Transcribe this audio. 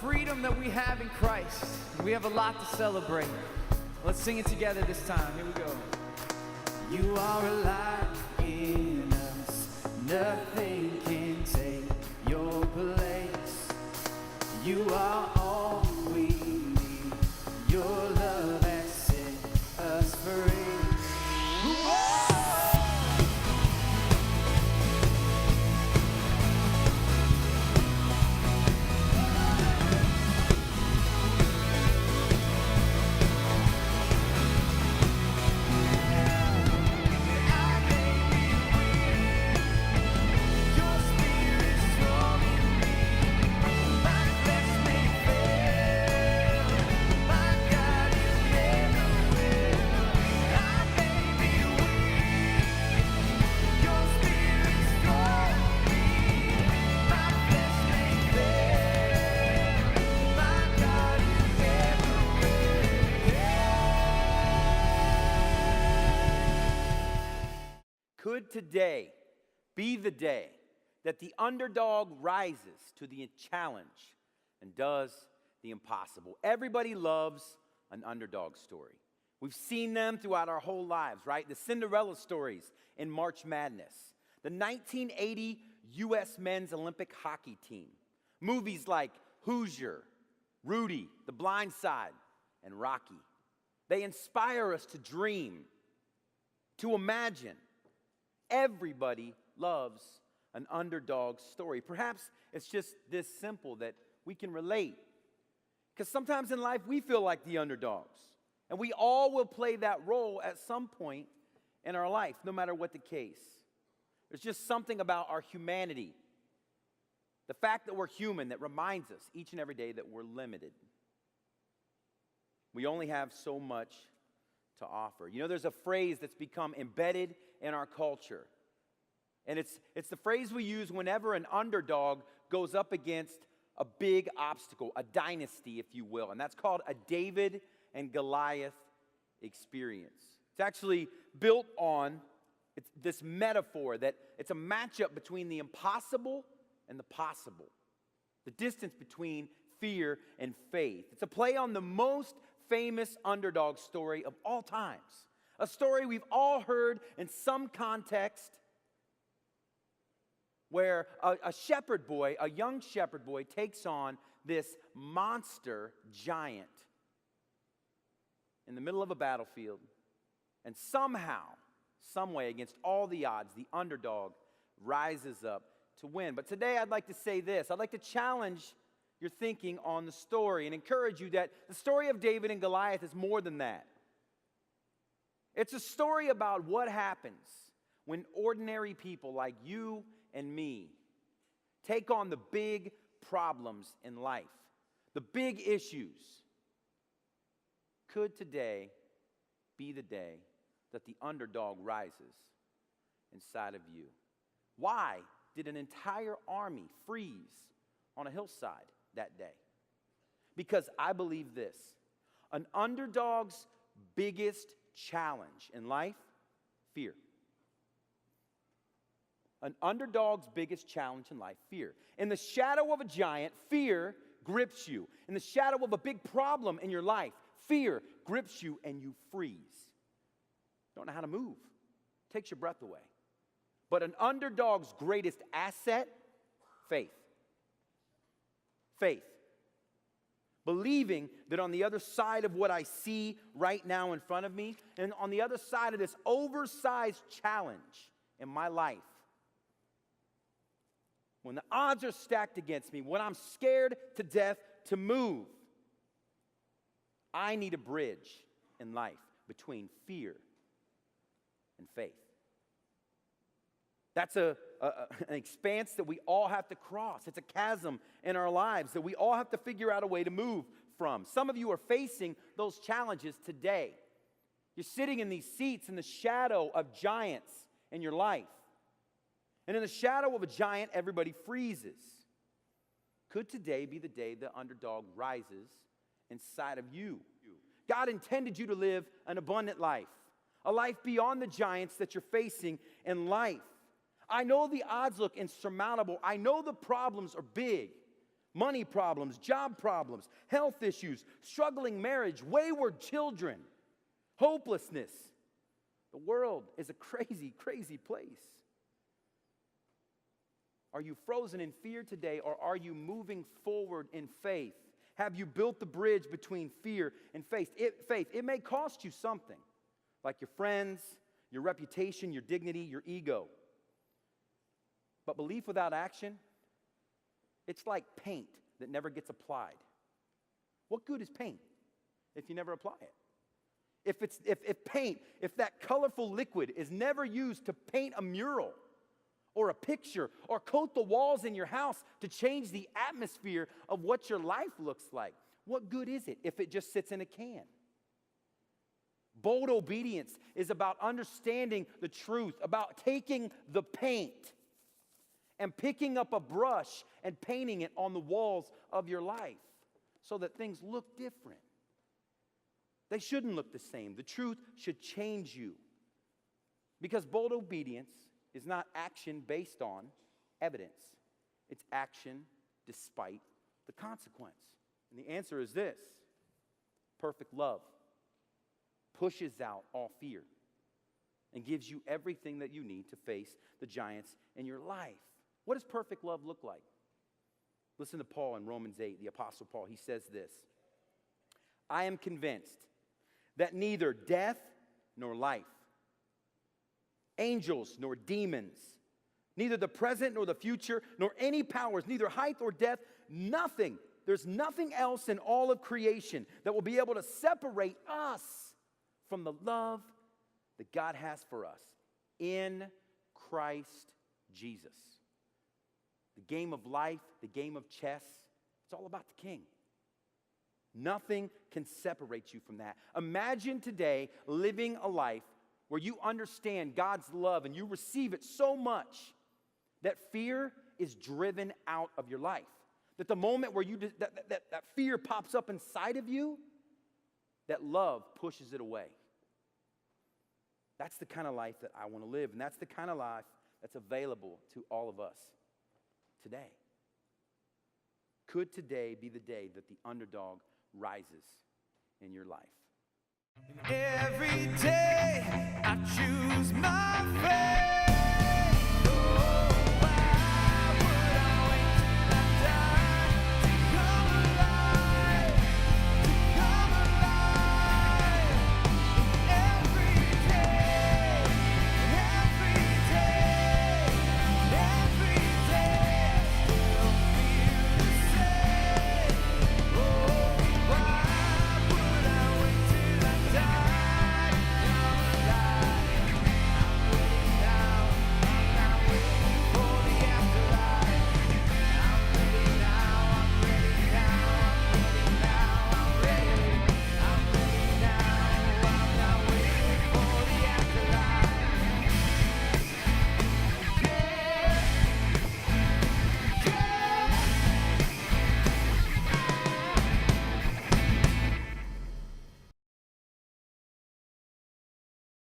freedom that we have in Christ. We have a lot to celebrate. Let's sing it together this time. Here we go. You are alive in us. Nothing can take your place. You are all we need. Your love has set us free. Could today be the day that the underdog rises to the challenge and does the impossible? Everybody loves an underdog story. We've seen them throughout our whole lives, right? The Cinderella stories in March Madness, the 1980 U.S. men's Olympic hockey team, movies like Hoosier, Rudy, The Blind Side, and Rocky. They inspire us to dream, to imagine. Everybody loves an underdog story. Perhaps it's just this simple that we can relate. Because sometimes in life we feel like the underdogs. And we all will play that role at some point in our life, no matter what the case. There's just something about our humanity, the fact that we're human, that reminds us each and every day that we're limited. We only have so much to offer. You know, there's a phrase that's become embedded in our culture. And it's the phrase we use whenever an underdog goes up against a big obstacle, a dynasty, if you will. And that's called a David and Goliath experience. It's actually built on this metaphor that it's a matchup between the impossible and the possible. The distance between fear and faith. It's a play on the most famous underdog story of all times. A story we've all heard in some context where a shepherd boy, a young shepherd boy, takes on this monster giant in the middle of a battlefield. And somehow, some way, against all the odds, the underdog rises up to win. But today I'd like to say this. I'd like to challenge your thinking on the story and encourage you that the story of David and Goliath is more than that. It's a story about what happens when ordinary people like you and me take on the big problems in life, the big issues. Could today be the day that the underdog rises inside of you? Why did an entire army freeze on a hillside that day? Because I believe this: an underdog's biggest challenge in life, fear. An underdog's biggest challenge in life, fear. In the shadow of a giant, fear grips you. In the shadow of a big problem in your life, fear grips you and you freeze. Don't know how to move. Takes your breath away. But an underdog's greatest asset, faith. Faith. Believing that on the other side of what I see right now in front of me, and on the other side of this oversized challenge in my life, when the odds are stacked against me, when I'm scared to death to move, I need a bridge in life between fear and faith. That's an expanse that we all have to cross. It's a chasm in our lives that we all have to figure out a way to move from. Some of you are facing those challenges today. You're sitting in these seats in the shadow of giants in your life. And in the shadow of a giant, everybody freezes. Could today be the day the underdog rises inside of you? God intended you to live an abundant life, a life beyond the giants that you're facing in life. I know the odds look insurmountable. I know the problems are big. money problems, job problems, health issues, struggling marriage, wayward children, hopelessness. The world is a crazy, crazy place. Are you frozen in fear today, or are you moving forward in faith? Have you built the bridge between fear and faith? It may cost you something, like your friends, your reputation, your dignity, your ego. But belief without action, it's like paint that never gets applied. What good is paint if you never apply it? If that colorful liquid is never used to paint a mural or a picture or coat the walls in your house to change the atmosphere of what your life looks like, what good is it if it just sits in a can? Bold obedience is about understanding the truth, about taking the paint and picking up a brush and painting it on the walls of your life so that things look different. They shouldn't look the same. The truth should change you. Because bold obedience is not action based on evidence. It's action despite the consequence. And the answer is this: perfect love pushes out all fear and gives you everything that you need to face the giants in your life. What does perfect love look like? Listen to Paul in Romans 8, the Apostle Paul. He says this: I am convinced that neither death nor life, angels nor demons, neither the present nor the future, nor any powers, neither height or depth, nothing, there's nothing else in all of creation that will be able to separate us from the love that God has for us in Christ Jesus. The game of life, the game of chess, it's all about the King. Nothing can separate you from that. Imagine today living a life where you understand God's love and you receive it so much that fear is driven out of your life. That the moment where that fear pops up inside of you, that love pushes it away. That's the kind of life that I want to live, and that's the kind of life that's available to all of us today. Could today be the day that the underdog rises in your life? Every day I choose my